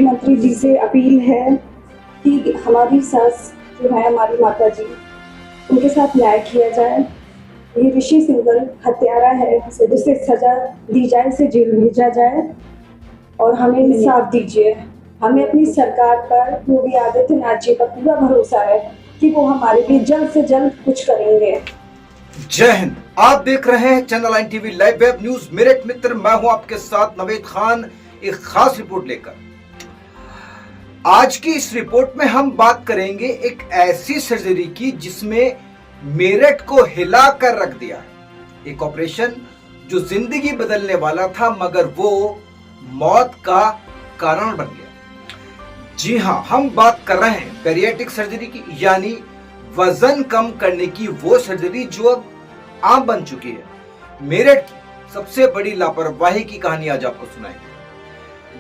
मुख्यमंत्री जी से अपील है कि हमारी सास जो है, हमारी माता जी, उनके साथ न्याय किया जाए। ये ऋषि सिंघल हत्यारा है, जिसे सजा दी जाए, इसे जेल भेजा जाए और हमें इंसाफ दीजिए। हमें अपनी सरकार पर, योगी आदित्यनाथ जी पर पूरा भरोसा है कि वो हमारे लिए जल्द से जल्द कुछ करेंगे। जय हिंद। आप देख रहे हैं channel 9 TV live web news. मेरे मित्र, मैं हूं आपके साथ नवेद खान, एक खास रिपोर्ट लेकर। आज की इस रिपोर्ट में हम बात करेंगे एक ऐसी सर्जरी की जिसमें मेरठ को हिला कर रख दिया। एक ऑपरेशन जो जिंदगी बदलने वाला था, मगर वो मौत का कारण बन गया। जी हां, हम बात कर रहे हैं बैरिएट्रिक सर्जरी की, यानी वजन कम करने की वो सर्जरी जो अब आम बन चुकी है। मेरठ की सबसे बड़ी लापरवाही की कहानी आज आपको सुनाएंगे।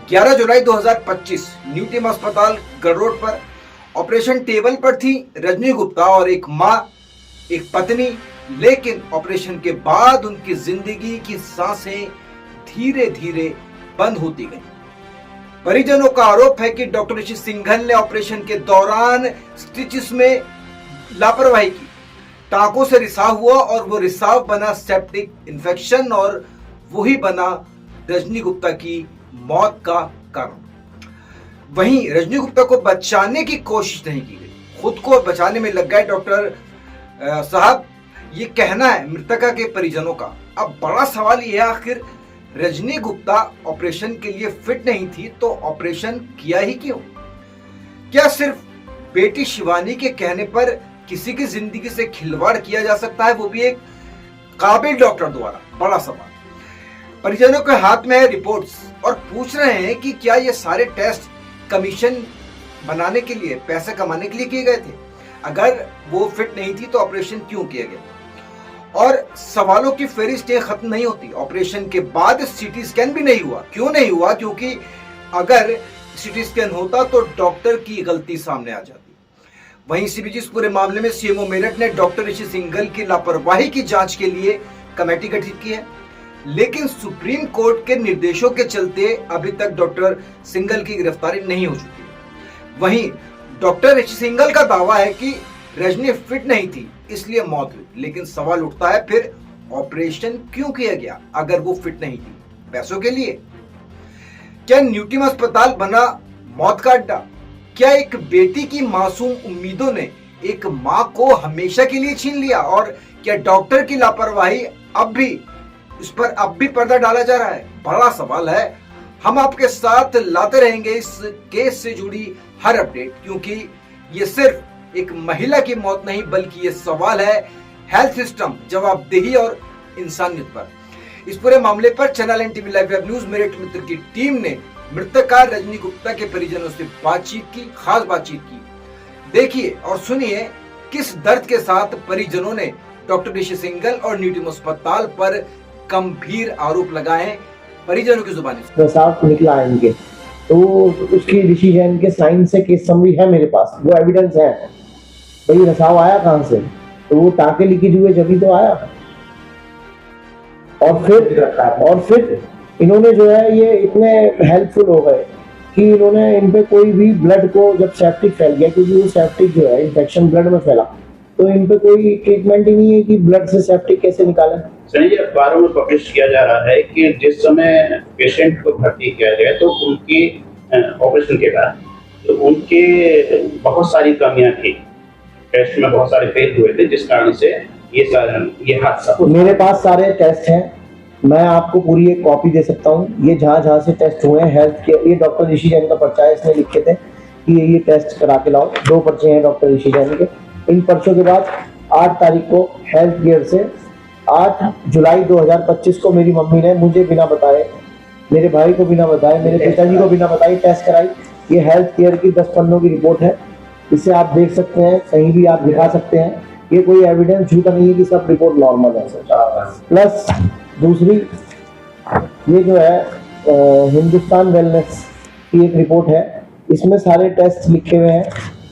11 जुलाई 2025 न्यू टीम अस्पताल गढ़ रोड पर ऑपरेशन टेबल पर थी रजनी गुप्ता और एक मां, एक पत्नी। लेकिन ऑपरेशन के बाद उनकी जिंदगी की सांसें धीरे धीरे बंद होती गई। परिजनों का आरोप है कि डॉक्टर ऋषि सिंघल ने ऑपरेशन के दौरान स्टिचेस में लापरवाही की। टांकों से रिसाव हुआ और वो रिसाव बना सेप्टिक इन्फेक्शन और वही बना रजनी गुप्ता की मौत का कारण। वहीं रजनी गुप्ता को बचाने की कोशिश नहीं की गई, खुद को बचाने में लग गए डॉक्टर साहब, ये कहना है मृतका के परिजनों का। अब बड़ा सवाल यह है, आखिर रजनी गुप्ता ऑपरेशन के लिए फिट नहीं थी तो ऑपरेशन किया ही क्यों? क्या सिर्फ बेटी शिवानी के कहने पर किसी की जिंदगी से खिलवाड़ किया जा सकता है, वो भी एक काबिल डॉक्टर द्वारा? बड़ा सवाल। परिजनों के हाथ में है रिपोर्ट्स और पूछ रहे हैं कि क्या ये सारे टेस्ट कमीशन बनाने के लिए, पैसे कमाने के लिए किए गए थे? अगर वो फिट नहीं थी तो ऑपरेशन क्यों किया गया? और सवालों की फेहरिस्त खत्म नहीं होती। ऑपरेशन के बाद सीटी स्कैन भी नहीं हुआ। क्यों नहीं हुआ? क्योंकि अगर सीटी स्कैन होता तो डॉक्टर की गलती सामने आ जाती। वहीं सीबीजी इस पूरे मामले में सीएमओ मेरठ ने डॉक्टर ऋषि सिंघल की लापरवाही की जांच के लिए कमेटी गठित की है, लेकिन सुप्रीम कोर्ट के निर्देशों के चलते अभी तक डॉक्टर सिंघल की गिरफ्तारी नहीं हो चुकी। वहीं डॉक्टर ऋषि सिंघल का दावा है कि रजनी फिट नहीं थी इसलिए मौत हुई, लेकिन सवाल उठता है फिर ऑपरेशन क्यों किया गया अगर वो फिट नहीं थी? पैसों के लिए? क्या न्यू टीम अस्पताल बना मौत का अड्डा? क्या एक बेटी की मासूम उम्मीदों ने एक मां को हमेशा के लिए छीन लिया? और क्या डॉक्टर की लापरवाही इस पर अब भी पर्दा डाला जा रहा है? बड़ा सवाल है। हम आपके साथ लाते रहेंगे इस केस से जुड़ी हर अपडेट, क्योंकि ये सिर्फ एक महिला की मौत नहीं, बल्कि ये सवाल है हेल्थ सिस्टम, जवाबदेही और इंसानियत पर। इस पूरे मामले पर channel 9 TV live web news Meerut Mitra की टीम ने मृतका रजनी गुप्ता के परिजनों से बातचीत की, खास बातचीत की। देखिए और सुनिए किस दर्द के साथ परिजनों ने डॉक्टर ऋषि सिंघल और न्यू टीम अस्पताल पर गंभीर आरोप लगाए। परिजनों की जुबानी प्रसाद निकला है इनके, तो उसकी ऋषि जैन के साइन से केस समरी है मेरे पास, वो एविडेंस है। भाई रसाव आया कहां से? तो वो टाके लीकेज हुए जब तो आया। और फिर इन्होंने जो है ये इतने हेल्पफुल हो गए कि इन्होंने इन पे कोई भी ब्लड को, जब सेप्टिक फैल गया, क्योंकि वो सेप्टिक जो है इन्फेक्शन ब्लड में फैला, तो इन पे कोई ट्रीटमेंट ही नहीं है कि ब्लड से सेप्टिक कैसे निकालें। सर, ये अखबारों में पब्लिश किया जा रहा है कि जिस समय पेशेंट को भर्ती किया गया तो उनकी ऑपरेशन के बाद तो उनके बहुत सारी कमियां थी, टेस्ट में बहुत सारे फेल हुए थे, जिस कारण से ये हादसा। मेरे पास सारे टेस्ट हैं, मैं आपको पूरी एक कॉपी दे सकता हूँ। ये जहाँ से टेस्ट हुए हैं हेल्थ के, ये डॉक्टर ऋषि जैन का पर्चा है, इसने लिखे थे कि ये टेस्ट करा के लाओ। 2 पर्चे हैं डॉक्टर ऋषि जैन के। इन पर्चों के बाद 8 तारीख को हेल्थ केयर से 8 जुलाई 2025 को मेरी मम्मी ने मुझे बिना बताए, मेरे भाई को बिना बताए, मेरे पिताजी को बिना बताए टेस्ट कराई। ये हेल्थ केयर की 10 पन्नों की रिपोर्ट है, इसे आप देख सकते हैं, कहीं भी आप दिखा सकते हैं। ये कोई एविडेंस झूठा नहीं है कि सब रिपोर्ट नॉर्मल है। प्लस दूसरी, ये जो है हिंदुस्तान वेलनेस की एक रिपोर्ट है, इसमें सारे टेस्ट लिखे हुए हैं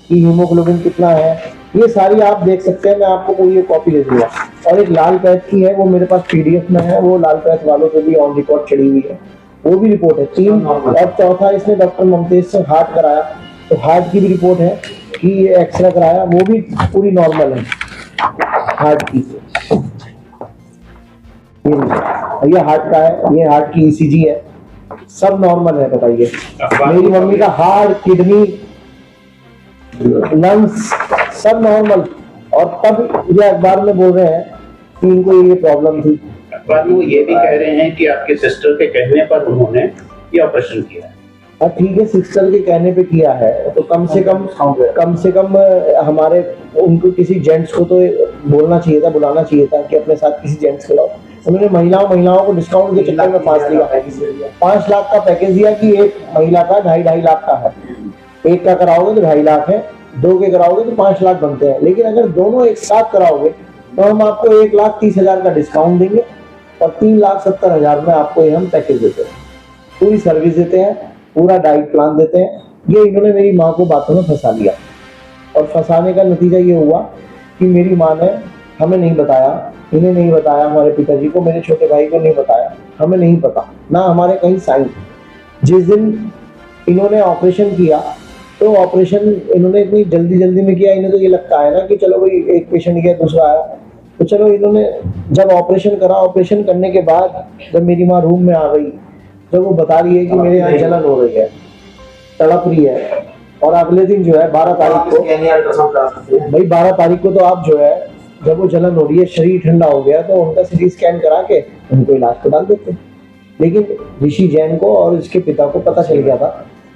कि हीमोग्लोबिन कितना है, ये सारी आप देख सकते हैं। मैं आपको कोई एक कॉपी दे दूंगा। और एक लाल पैच की है, वो मेरे पास PDF में है, वो लाल पैच वालों से भी ऑन रिकॉर्ड चढ़ी हुई है। वो भी रिपोर्ट है 3। और चौथा इसने डॉक्टर ममतेज से हार्ट कराया, तो हार्ट की भी रिपोर्ट है कि ये एक्सरे कराया, वो भी पूरी नॉर्मल है हार्ट की। ये हार्ट का है, ये हार्ट की ईसीजी है, सब नॉर्मल है। बताइए, मेरी मम्मी का हार्ट, किडनी, लंग्स सब नॉर्मल, और तब ये अखबार में बोल रहे हैं कि इनको ये प्रॉब्लम थी। अखबार में वो ये भी कह रहे हैं कि आपके सिस्टर के कहने पर उन्होंने ये ऑपरेशन किया है। हाँ ठीक है, सिस्टर के कहने पे किया है, तो कम से कम हमारे उनको किसी जेंट्स को तो बोलना चाहिए था, बुलाना चाहिए था कि अपने साथ किसी जेंट्स को लाओ। उन्होंने महिलाओं को डिस्काउंट के चक्कर में फांस लिया। 5 लाख का पैकेज दिया कि एक महिला का 2.5 लाख का है, एक का कराओगे तो 2.5 लाख है, 2 के कराओगे तो 5 लाख बनते हैं। लेकिन अगर दोनों एक साथ कराओगे तो हम आपको 1,30,000 का डिस्काउंट देंगे और 3,70,000 में आपको ये हम पैकेज देते हैं, पूरी सर्विस देते हैं, पूरा डाइट प्लान देते हैं। ये इन्होंने मेरी माँ को बातों में फंसा लिया, और फंसाने का नतीजा ये हुआ कि मेरी माँ ने हमें नहीं बताया, इन्हें नहीं बताया, हमारे पिताजी को, मेरे छोटे भाई को नहीं बताया, हमें नहीं पता, ना हमारे कहीं साइन। जिस दिन इन्होंने ऑपरेशन किया तो ऑपरेशन इन्होंने इतनी जल्दी में किया, इन्हें तो ये लगता है ना कि चलो भाई एक पेशेंट गया दूसरा आया, तो चलो इन्होंने जब ऑपरेशन करा, ऑपरेशन करने के बाद जब मेरी माँ रूम में आ गई, जब वो बता रही है कि मेरे यहाँ जलन हो रही है, तड़प रही है, और अगले दिन जो है 12 तारीख को, भाई 12 तारीख को तो आप जो है जब वो जलन हो रही है, शरीर ठंडा हो गया, तो उनका सीटी स्कैन करा के उनको इलाज पे डाल देते। लेकिन ऋषि जैन को और इसके पिता को पता चल गया था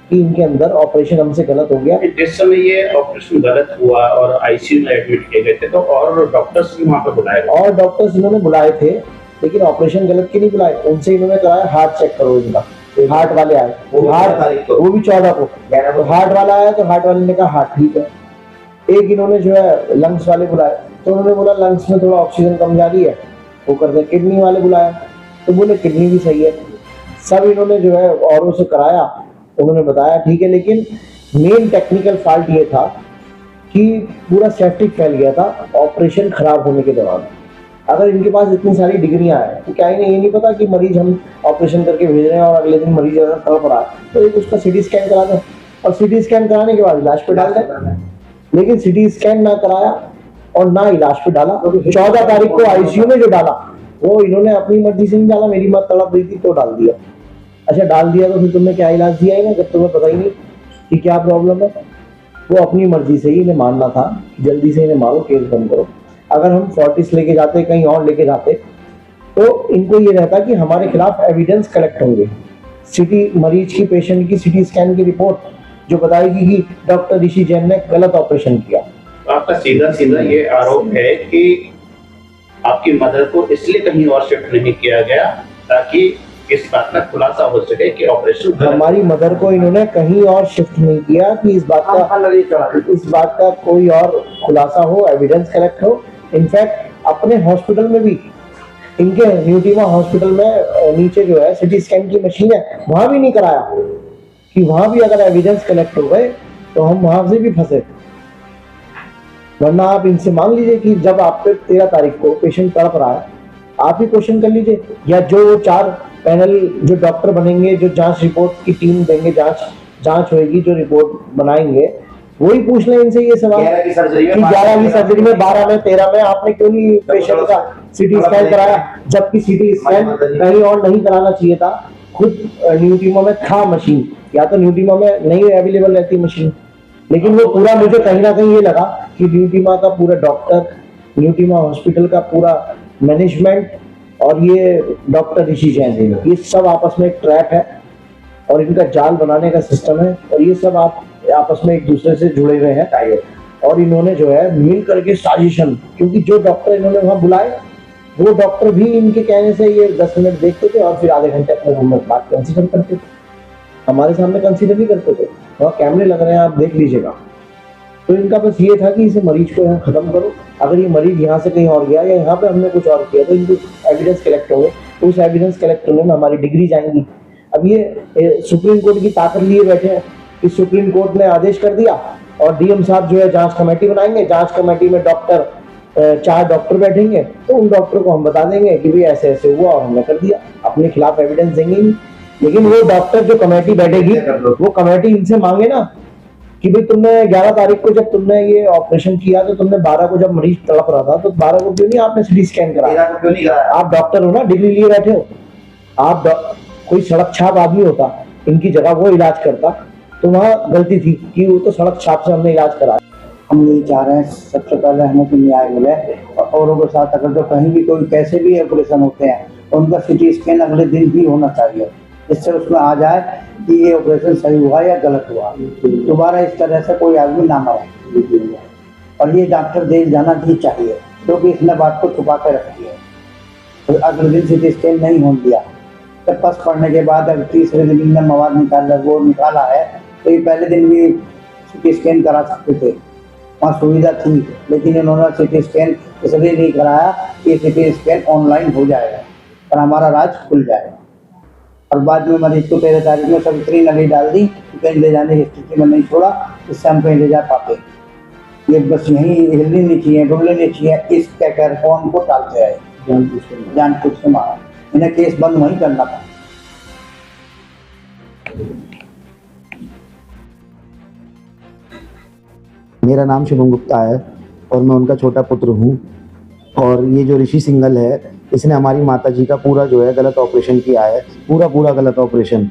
कि इनके अंदर ऑपरेशन हमसे गलत हो गया। जिस समय ये ऑपरेशन गलत हुआ और आईसीयू में एडमिट किए गए थे, तो और डॉक्टर्स भी वहाँ पे बुलाए गए? और डॉक्टर्स इन्होंने बुलाए थे, लेकिन ऑपरेशन गलत के नहीं बुलाए, उनसे इन्होंने कराया हार्ट चेक करो इनका। हार्ट वाले आए, वो भी 14 को, तो हार्ट वाला आया तो हार्ट वाले ने कहा हार्ट ठीक है। एक इन्होंने जो है लंग्स वाले बुलाए, तो उन्होंने बोला लंग्स में थोड़ा ऑक्सीजन कम जा रही है, वो कर दे। किडनी वाले बुलाया तो बोले किडनी भी सही है। सब इन्होंने जो है औरों से कराया, उन्होंने बताया ठीक है, लेकिन मेन टेक्निकल फॉल्ट ये था कि पूरा सेप्टिक फैल गया था ऑपरेशन खराब होने के दौरान। अगर इनके पास इतनी सारी डिग्रियां हैं तो क्या इन्हें ये नहीं पता कि मरीज हम ऑपरेशन करके भेज रहे हैं और अगले दिन मरीज तड़प रहा है, तो एक उसका सिटी स्कैन करा दें और सिटी स्कैन कराने के बाद इलाज पे डाल दें। लेकिन सिटी स्कैन ना कराया और ना इलाज पे डाला। 14 तारीख को आईसीयू में जो डाला वो इन्होंने अपनी मर्जी से नहीं डाला, मेरी माँ तड़प रही थी तो डाल दिया। अच्छा डाल दिया तो फिर तुमने क्या इलाज दिया है ना, जब तुम्हें पता ही नहीं कि क्या प्रॉब्लम है। वो अपनी मर्जी से ही इन्हें मानना था, जल्दी से इन्हें मारो, केस बंद करो। अगर हम फोर्टिस लेके जाते, कहीं और लेके जाते, तो इनको ये रहता कि हमारे खिलाफ एविडेंस कलेक्ट होंगे। सिटी मरीज की, पेशेंट की सिटी स्कैन की रिपोर्ट जो बताएगी कि डॉक्टर ऋषि जैन ने गलत ऑपरेशन किया। आपका सीधा ये आरोप है कि आपकी मदर को इसलिए कहीं और शिफ्ट नहीं किया गया ताकि इस बात का खुलासा हो सके कि ऑपरेशन, हमारी मदर को इन्होंने कहीं और शिफ्ट नहीं किया कि इस बात का कोई और खुलासा हो, एविडेंस कलेक्ट हो। इनफैक्ट अपने हॉस्पिटल में भी, इनके न्यूटीमा हॉस्पिटल में नीचे जो है सिटी स्कैन की मशीन है, वहां भी नहीं कराया कि वहां भी अगर एविडेंस कलेक्ट हो गए तो हम वहां से भी फंसे। वरना आप इनसे मांग लीजिए कि जब आप पे 13 तारीख को पेशेंट तड़प रहा है, आप ही क्वेश्चन कर लीजिए, या जो 4 पैनल जो डॉक्टर बनेंगे, जो जांच रिपोर्ट की टीम देंगे, जांच होगी, जो रिपोर्ट बनाएंगे, वही पूछ लें इनसे ये सवाल कि 11 की सर्जरी में, 12 में, 13 में आपने क्यों नहीं पेशेंट का सिटी स्कैन कराया, जबकि सिटी स्कैन कहीं और नहीं कराना चाहिए था। खुद न्यूटीमा में था मशीन, या तो न्यूटीमा में नहीं अवेलेबल रहती मशीन, लेकिन वो पूरा, मुझे कहीं ना कहीं ये लगा कि न्यूटीमा का पूरा डॉक्टर, न्यूटीमा हॉस्पिटल का पूरा मैनेजमेंट और ये डॉक्टर ऋषि जैन, ये सब आपस में एक ट्रैप है और इनका जाल बनाने का सिस्टम है, और ये सब आप आपस में एक दूसरे से जुड़े हुए हैं टाइगर। और इन्होंने जो है मिल करके साजिशन, क्योंकि जो डॉक्टर इन्होंने वहां बुलाए वो डॉक्टर भी इनके कहने से ये 10 मिनट देखते थे और फिर आधे घंटे अपने रूम में बात कंसीडर करते थे, हमारे सामने कंसीडर नहीं करते थे। वहाँ कैमरे लग रहे हैं, आप देख लीजिएगा। तो इनका बस ये था कि इसे मरीज को यहाँ खत्म करो, अगर ये मरीज यहाँ से कहीं और गया या यहाँ पे हमने कुछ और किया तो इनको एविडेंस कलेक्ट होंगे, तो उस एविडेंस कलेक्ट होने में हमारी डिग्री जाएंगी। अब ये सुप्रीम कोर्ट की ताकत लिए बैठे हैं कि सुप्रीम कोर्ट ने आदेश कर दिया और डीएम साहब जो है जांच कमेटी बनाएंगे, जांच कमेटी में 4 डॉक्टर बैठेंगे, तो उन डॉक्टर को हम बता देंगे कि भाई ऐसे ऐसे हुआ और हमने कर दिया, अपने खिलाफ एविडेंस देंगे नहीं। लेकिन वो डॉक्टर जो कमेटी बैठेगी वो कमेटी इनसे मांगे ना कि भाई तुमने 11 तारीख को जब तुमने ये ऑपरेशन किया तो तुमने 12 को जब मरीज तड़प रहा था तो 12 को क्यों नहीं आपने सिटी स्कैन कराया? क्यों नहीं कराया? आप डॉक्टर हो ना, डिग्री लिए बैठे हो आप। कोई सड़क छाप आदमी होता इनकी जगह वो इलाज करता तो वहाँ गलती थी कि वो तो सड़क छाप से हमने इलाज कराया। हम यही चाह रहे हैं सबसे पहले हमें तो न्याय मिले और औरों के साथ अगर जो कहीं भी कोई कैसे भी ऑपरेशन होते हैं तो उनका सिटी स्कैन अगले दिन ही होना चाहिए, जिससे उसमें आ जाए कि ये ऑपरेशन सही हुआ या गलत हुआ। दोबारा इस तरह से कोई आदमी ना मरे और ये डॉक्टर जेल जाना भी चाहिए क्योंकि इसने बात को छुपा कर रखी है। तो अगले दिन सिटी स्कैन नहीं होने दिया, तब पास पढ़ने के बाद अगर तीसरे दिन में मवाद निकाला है तो ये पहले दिन भी सिटी स्कैन करा सकते थे, वहाँ सुविधा थी, लेकिन इन्होंने सिटी स्कैन इसलिए नहीं कराया कि सिटी स्कैन ऑनलाइन हो जाएगा और हमारा राज खुल जाएगा। और बाद में मरीज को 13 तारीख में सब इतनी नली डाल दी कहीं ले जाने की स्थिति में नहीं छोड़ा, इससे हम कहीं ले जा पाते। ये बस यही हिलनी नहीं चाहिए, डुबलनी नहीं चाहिए, इस कहकर कौन को टालते आए जानबूझ के मारा, इन्हें केस बंद वहीं करना था। मेरा नाम शुभम गुप्ता है और मैं उनका छोटा पुत्र हूँ। और ये जो ऋषि सिंघल है इसने हमारी माताजी का पूरा जो है गलत ऑपरेशन किया है, पूरा गलत ऑपरेशन।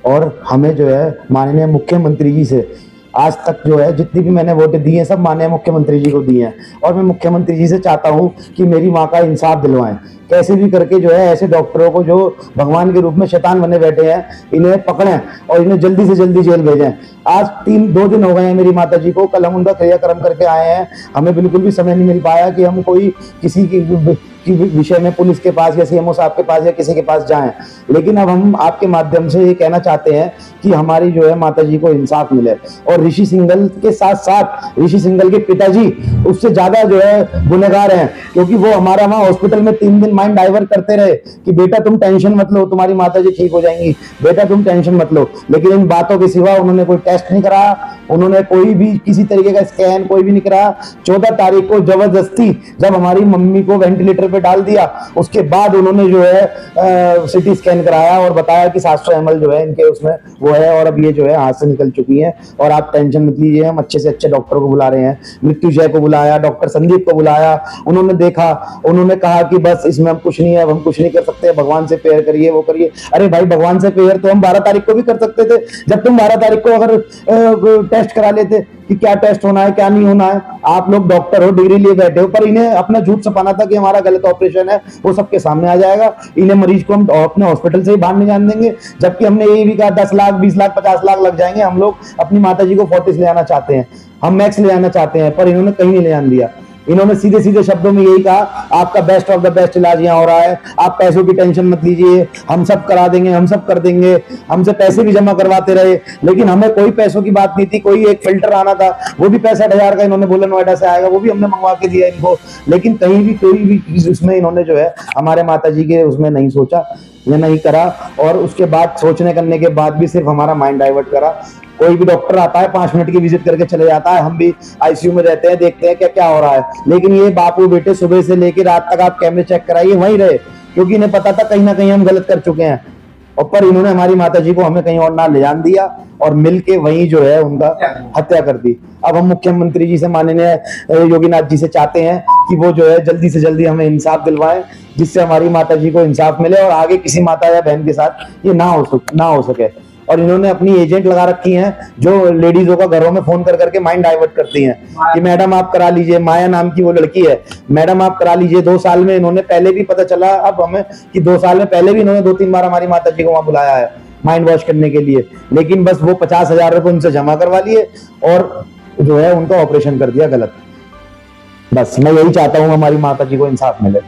और हमें जो है माननीय मुख्यमंत्री जी से आज तक जो है जितनी भी मैंने वोटें दी हैं सब माननीय मुख्यमंत्री जी को दी हैं और मैं मुख्यमंत्री जी से चाहता हूँ कि मेरी माँ का इंसाफ दिलवाएं। कैसे भी करके जो है ऐसे डॉक्टरों को जो भगवान के रूप में शैतान बने बैठे हैं इन्हें पकड़ें और इन्हें जल्दी से जल्दी जेल भेजें। आज 2 दिन हो गए हैं मेरी माताजी को, कल हम उनका क्रियाक्रम करके आए हैं। हमें बिल्कुल भी समय नहीं मिल पाया कि हम कोई किसी की विषय में पुलिस के पास या सीएमओ साहब के पास या किसी के पास जाएं। लेकिन अब हम आपके माध्यम से ये कहना चाहते हैं कि हमारी जो है माताजी को इंसाफ मिले। और ऋषि सिंघल के साथ साथ ऋषि सिंघल के पिताजी उससे ज्यादा जो है गुनहगार हैं, क्योंकि वो हमारा वहाँ हॉस्पिटल में 3 दिन माइंड डाइवर्ट करते रहे कि बेटा तुम टेंशन मत लो, तुम्हारी माताजी ठीक हो जाएंगी, बेटा तुम टेंशन मत लो। लेकिन इन बातों के सिवा उन्होंने कोई टेस्ट नहीं कराया, उन्होंने कोई भी किसी तरीके का स्कैन कोई भी नहीं कराया। 14 तारीख को जबरदस्ती जब हमारी मम्मी को वेंटिलेटर पे डाल दिया उसके बाद उन्होंने जो है सिटी स्कैन कराया और बताया कि 700 ml जो है इनके उसमें वो है और अब ये जो है हाथ से निकल चुकी है। और आप टेंशन मत लीजिए, हम अच्छे से अच्छे डॉक्टर को बुला रहे हैं। मृत्युजय को बुलाया, डॉक्टर संदीप को बुलाया, उन्होंने देखा, उन्होंने कहा कि बस इसमें हम कुछ नहीं है, हम कुछ नहीं कर सकते, भगवान से प्रेयर करिए, वो करिए। अरे भाई भगवान से प्रेयर तो हम 12 तारीख को भी कर सकते थे। जब तुम 12 तारीख को अगर टेस्ट करा लेते कि क्या टेस्ट होना है क्या नहीं होना है, आप लोग डॉक्टर हो, डिग्री लिए बैठे हो, पर इन्हें अपना झूठ छुपाना था कि हमारा गलत ऑपरेशन है, वो सबके सामने आ जाएगा। इन्हें मरीज को हम अपने हॉस्पिटल से ही बाहर नहीं जाने देंगे। जबकि हमने ये भी कहा 10 लाख 20 लाख 50 लाख लग जाएंगे, हम लोग अपनी माताजी को फोर्टिस ले आना चाहते हैं, हम मैक्स ले आना चाहते हैं, पर इन्होंने कहीं नहीं ले जाने दिया। इन्होंने सीधे सीधे शब्दों में यही कहा आपका बेस्ट ऑफ द बेस्ट इलाज यहाँ हो रहा है, आप पैसों की टेंशन मत लीजिए, हम सब करा देंगे, हम सब कर देंगे। हमसे पैसे भी जमा करवाते रहे, लेकिन हमें कोई पैसों की बात नहीं थी। कोई एक फिल्टर आना था, वो भी 65,000 का इन्होंने बोला नोएडा से आएगा, वो भी हमने मंगवा के दिया इनको। लेकिन कहीं भी कोई भी उसमें इन्होंने जो है हमारे माताजी के उसमें नहीं सोचा या नहीं करा। और उसके बाद सोचने करने के बाद भी सिर्फ हमारा माइंड डाइवर्ट करा। कोई भी डॉक्टर आता है 5 मिनट की विजिट करके चले जाता है, हम भी आईसीयू में रहते हैं, देखते हैं क्या क्या हो रहा है। लेकिन ये बापू बेटे सुबह से लेकर रात तक आप कैमरे चेक कराइए वहीं रहे, क्योंकि इन्हें पता था कहीं ना कहीं हम गलत कर चुके हैं। और पर इन्होंने हमारी माताजी को हमें कहीं और ना ले जान दिया और मिलके वहीं जो है उनका हत्या कर दी। अब हम मुख्यमंत्री जी से माननीय योगीनाथ जी से चाहते हैं कि वो जो है जल्दी से जल्दी हमें इंसाफ दिलवाएं, जिससे हमारी माताजी को इंसाफ मिले और आगे किसी माता या बहन के साथ ये ना हो सके। और इन्होंने अपनी एजेंट लगा रखी हैं जो लेडीजों का घरों में फोन कर करके माइंड डाइवर्ट करती हैं कि मैडम आप करा लीजिए। माया नाम की वो लड़की है, मैडम आप करा लीजिए। 2 साल में इन्होंने पहले भी पता चला अब हमें कि 2 साल में पहले भी इन्होंने 2-3 बार हमारी माताजी को वहां बुलाया है माइंड वॉश करने के लिए। लेकिन बस वो 50,000 रुपए उनसे जमा करवा लिए और जो है उनका ऑपरेशन कर दिया गलत। बस मैं यही चाहता हूँ हमारी माताजी को इंसाफ मिले।